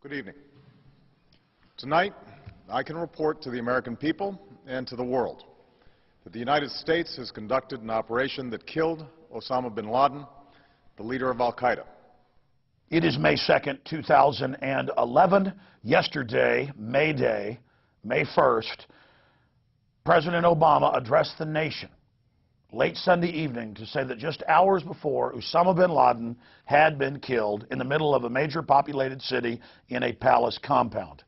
Good evening. Tonight, I can report to the American people and to the world that the United States has conducted an operation that killed Osama Bin Laden, the leader of Al-Qaeda. It is May 2nd, 2011. Yesterday, May Day, May 1st, President Obama addressed the nation late Sunday evening to say that just hours before, Osama Bin Laden had been killed in the middle of a major populated city in a palace compound.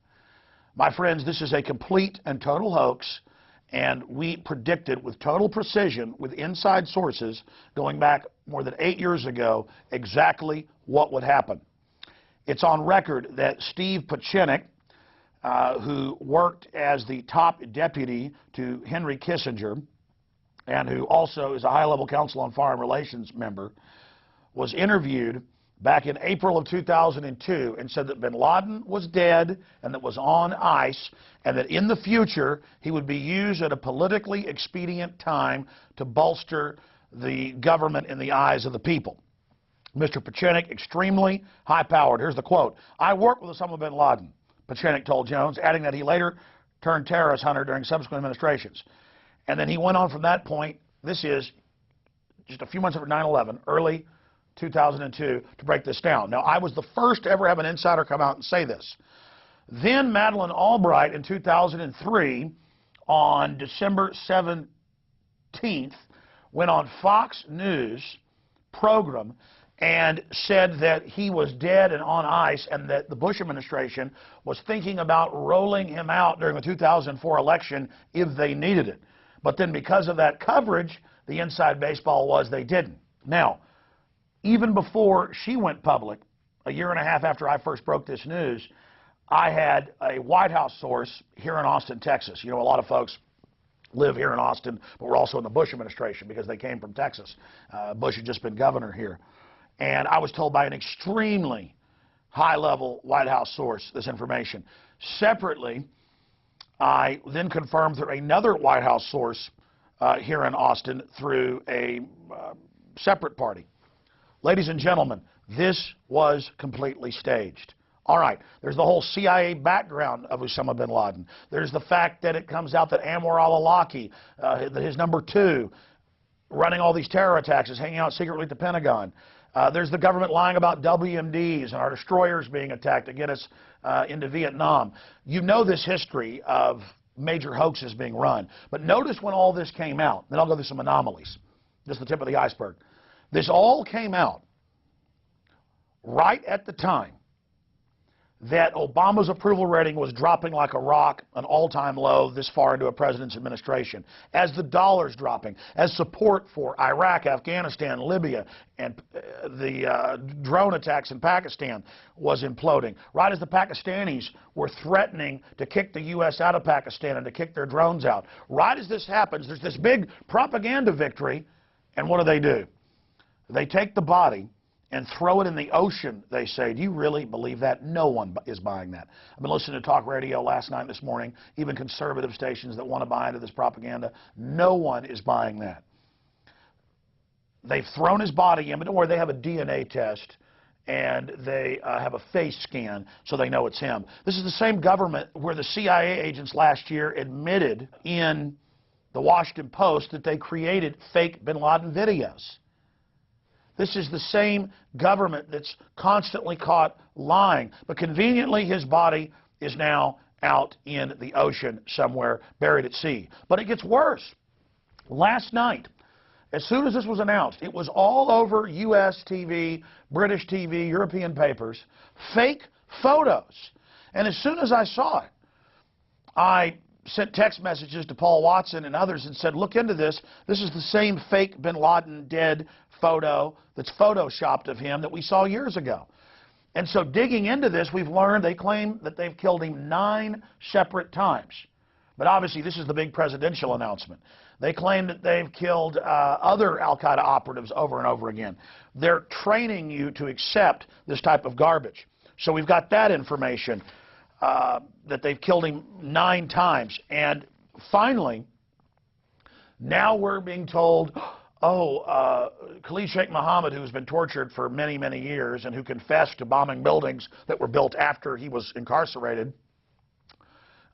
My friends, this is a complete and total hoax, and we predicted with total precision, with inside sources, going back more than 8 years ago, exactly what would happen. It's on record that Steve Pieczenik, who worked as the top deputy to Henry Kissinger, and who also is a high-level Council on Foreign Relations member, was interviewed back in April of 2002 and said that Bin Laden was dead and that was on ice, and that in the future he would be used at a politically expedient time to bolster the government in the eyes of the people. Mr. Pieczenik, extremely high-powered. Here's the quote. "I worked with Osama Bin Laden," Pieczenik told Jones, adding that he later turned terrorist hunter during subsequent administrations. And then he went on from that point. This is just a few months after 9/11, early 2002, to break this down. Now, I was the first to ever have an insider come out and say this. Then Madeleine Albright in 2003, on December 17th, went on Fox News program and said that he was dead and on ice, and that the Bush administration was thinking about rolling him out during the 2004 election if they needed it. But then because of that coverage, the inside baseball was they didn't. Now, even before she went public, a year and a half after I first broke this news, I had a White House source here in Austin, Texas. You know, a lot of folks live here in Austin, but we're also in the Bush administration because they came from Texas. Bush had just been governor here. And I was told by an extremely high-level White House source this information. Separately, I then confirmed through another White House source here in Austin through a separate party. Ladies and gentlemen, this was completely staged. All right, there's the whole CIA background of Osama Bin Laden. There's the fact that it comes out that Anwar al-Awlaki, his number two, running all these terror attacks, is hanging out secretly at the Pentagon. There's the government lying about WMDs and our destroyers being attacked to get us into Vietnam. You know this history of major hoaxes being run. But notice when all this came out, then I'll go through some anomalies. Just the tip of the iceberg. This all came out right at the time that Obama's approval rating was dropping like a rock, an all-time low this far into a president's administration, as the dollar's dropping, as support for Iraq, Afghanistan, Libya, and the drone attacks in Pakistan was imploding, right as the Pakistanis were threatening to kick the U.S. out of Pakistan and to kick their drones out. Right as this happens, there's this big propaganda victory, and what do? They take the body and throw it in the ocean, they say. Do you really believe that? No one is buying that. I've been listening to talk radio last night and this morning, even conservative stations that want to buy into this propaganda. No one is buying that. They've thrown his body in, but don't worry, they have a DNA test, and they have a face scan so they know it's him. This is the same government where the CIA agents last year admitted in the Washington Post that they created fake Bin Laden videos. This is the same government that's constantly caught lying. But conveniently, his body is now out in the ocean somewhere, buried at sea. But it gets worse. Last night, as soon as this was announced, it was all over U.S. TV, British TV, European papers, fake photos. And as soon as I saw it, I sent text messages to Paul Watson and others and said, look into this. This is the same fake Bin Laden dead photo that's photoshopped of him that we saw years ago. And so digging into this, we've learned they claim that they've killed him 9 separate times. But obviously this is the big presidential announcement. They claim that they've killed other al-Qaeda operatives over and over again. They're training you to accept this type of garbage. So we've got that information, that they've killed him 9 times. And finally, now we're being told, Khalid Sheikh Mohammed, who's been tortured for many, many years and who confessed to bombing buildings that were built after he was incarcerated,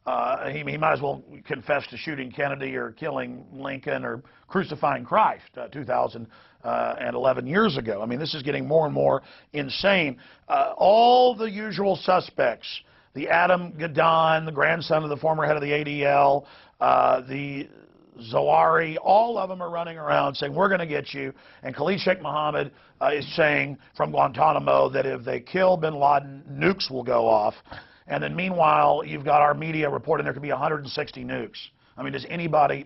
he might as well confess to shooting Kennedy or killing Lincoln or crucifying Christ 2011 years ago. I mean, this is getting more and more insane. All the usual suspects, the Adam Gadon, the grandson of the former head of the ADL, the Zawahiri, all of them are running around saying, we're going to get you. And Khalid Sheikh Mohammed is saying from Guantanamo that if they kill bin Laden, nukes will go off. And then meanwhile, you've got our media reporting there could be 160 nukes. I mean, does anybody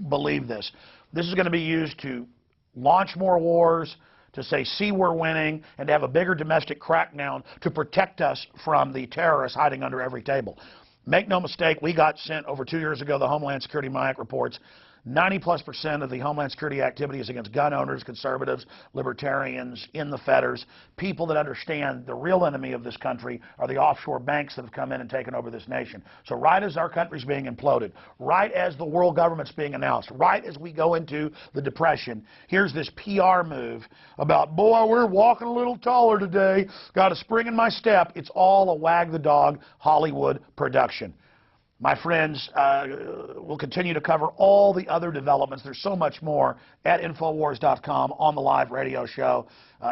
believe this? This is going to be used to launch more wars, to say, see, we're winning, and to have a bigger domestic crackdown to protect us from the terrorists hiding under every table. Make no mistake, we got sent over 2 years ago, the Homeland Security MIAC reports, 90+% of the Homeland Security activity is against gun owners, conservatives, libertarians, in the fetters, people that understand the real enemy of this country are the offshore banks that have come in and taken over this nation. So right as our country's being imploded, right as the world government's being announced, right as we go into the Depression, here's this PR move about, boy, we're walking a little taller today, got a spring in my step. It's all a wag the dog Hollywood production. My friends, we'll continue to cover all the other developments. There's so much more at Infowars.com, on the live radio show,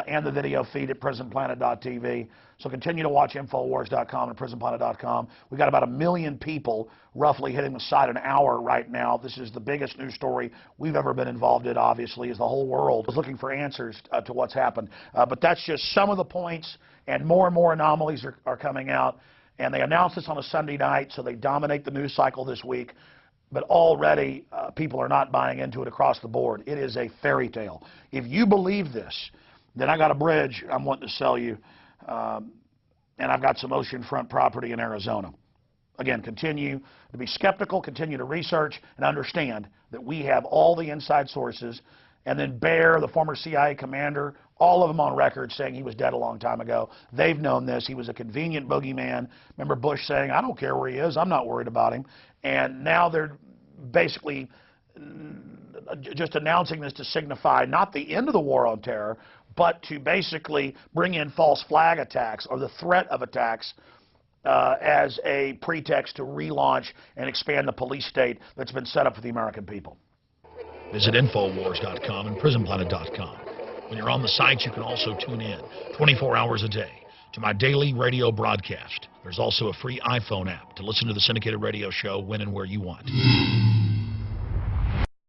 and the video feed at PrisonPlanet.tv. So continue to watch Infowars.com and PrisonPlanet.com. We've got about 1 million people roughly hitting the site an hour right now. This is the biggest news story we've ever been involved in, obviously, as the whole world is looking for answers to what's happened. But that's just some of the points, and more anomalies are coming out. And they announced this on a Sunday night, so they dominate the news cycle this week. But already, people are not buying into it across the board. It is a fairy tale. If you believe this, then I got a bridge I'm wanting to sell you, and I've got some oceanfront property in Arizona. Again, continue to be skeptical, continue to research, and understand that we have all the inside sources. And then Bear, the former CIA commander, all of them on record saying he was dead a long time ago. They've known this. He was a convenient boogeyman. Remember Bush saying, I don't care where he is. I'm not worried about him. And now they're basically just announcing this to signify not the end of the war on terror, but to basically bring in false flag attacks or the threat of attacks as a pretext to relaunch and expand the police state that's been set up for the American people. Visit Infowars.com and PrisonPlanet.com. When you're on the site, you can also tune in 24 hours a day to my daily radio broadcast. There's also a free iPhone app to listen to the syndicated radio show when and where you want.